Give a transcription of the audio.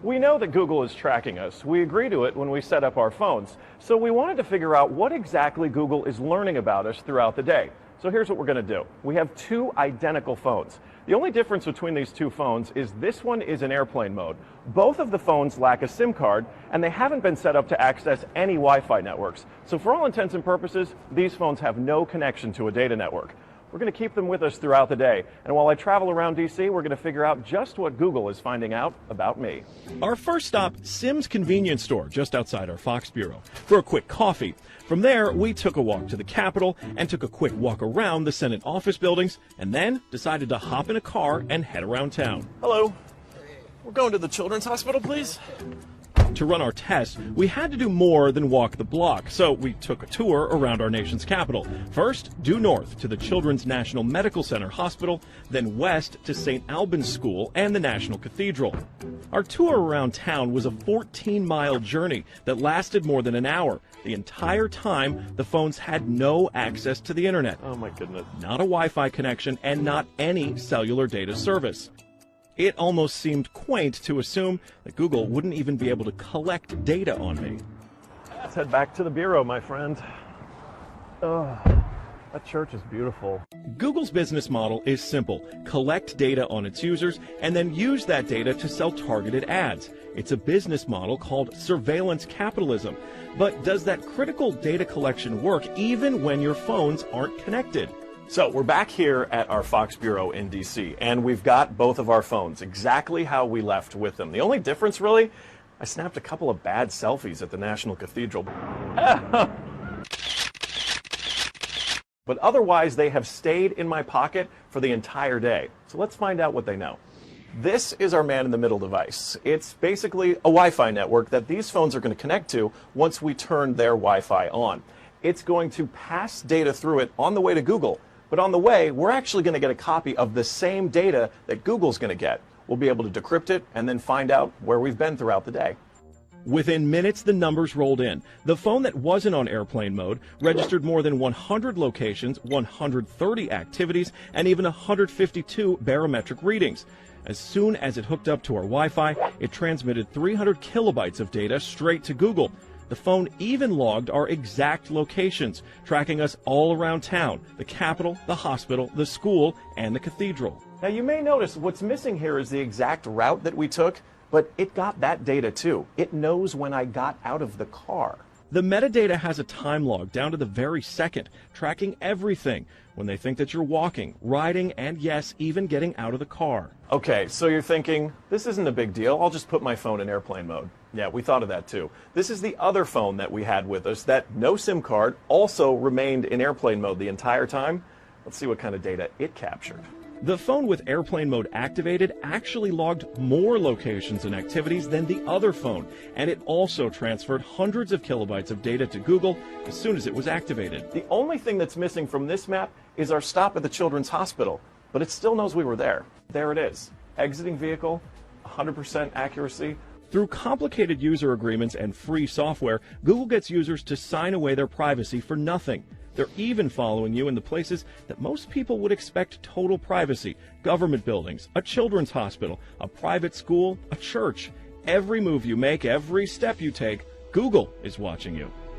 We know that Google is tracking us. We agree to it when we set up our phones. So we wanted to figure out what exactly Google is learning about us throughout the day. So here's what we're going to do. We have two identical phones. The only difference between these two phones is this one is in airplane mode. Both of the phones lack a SIM card, and they haven't been set up to access any Wi-Fi networks. So for all intents and purposes, these phones have no connection to a data network. We're going to keep them with us throughout the day. And while I travel around DC, we're going to figure out just what Google is finding out about me. Our first stop, Sim's convenience store, just outside our Fox bureau, for a quick coffee. From there, we took a walk to the Capitol and took a quick walk around the Senate office buildings, and then decided to hop in a car and head around town. Hello. We're going to the Children's Hospital, please. To run our tests, we had to do more than walk the block, so we took a tour around our nation's capital. First, due north to the Children's National Medical Center Hospital, then west to St. Albans School and the National Cathedral. Our tour around town was a 14-mile journey that lasted more than an hour. The entire time, the phones had no access to the internet. Oh my goodness. Not a Wi-Fi connection and not any cellular data service. It almost seemed quaint to assume that Google wouldn't even be able to collect data on me. Let's head back to the bureau, my friend. Oh, that church is beautiful. Google's business model is simple. Collect data on its users and then use that data to sell targeted ads. It's a business model called surveillance capitalism. But does that critical data collection work even when your phones aren't connected? So we're back here at our Fox Bureau in DC, and we've got both of our phones exactly how we left with them. The only difference, really, I snapped a couple of bad selfies at the National Cathedral. But otherwise, they have stayed in my pocket for the entire day. So let's find out what they know. This is our man-in-the-middle device. It's basically a Wi-Fi network that these phones are going to connect to once we turn their Wi-Fi on. It's going to pass data through it on the way to Google. But on the way, we're actually going to get a copy of the same data that Google's going to get. We'll be able to decrypt it and then find out where we've been throughout the day. Within minutes, the numbers rolled in. The phone that wasn't on airplane mode registered more than 100 locations, 130 activities, and even 152 barometric readings. As soon as it hooked up to our Wi-Fi, it transmitted 300 kilobytes of data straight to Google. The phone even logged our exact locations, tracking us all around town, the Capitol, the hospital, the school, and the cathedral. Now you may notice what's missing here is the exact route that we took, but it got that data too. It knows when I got out of the car. The metadata has a time log down to the very second, tracking everything when they think that you're walking, riding, and yes, even getting out of the car. Okay, so you're thinking, this isn't a big deal. I'll just put my phone in airplane mode. Yeah, we thought of that too. This is the other phone that we had with us that no SIM card also remained in airplane mode the entire time. Let's see what kind of data it captured. The phone with airplane mode activated actually logged more locations and activities than the other phone, and it also transferred hundreds of kilobytes of data to Google as soon as it was activated. The only thing that's missing from this map is our stop at the Children's Hospital, but it still knows we were there. There it is. Exiting vehicle, 100% accuracy. Through complicated user agreements and free software, Google gets users to sign away their privacy for nothing. They're even following you in the places that most people would expect total privacy: government buildings, a children's hospital, a private school, a church. Every move you make, every step you take, Google is watching you.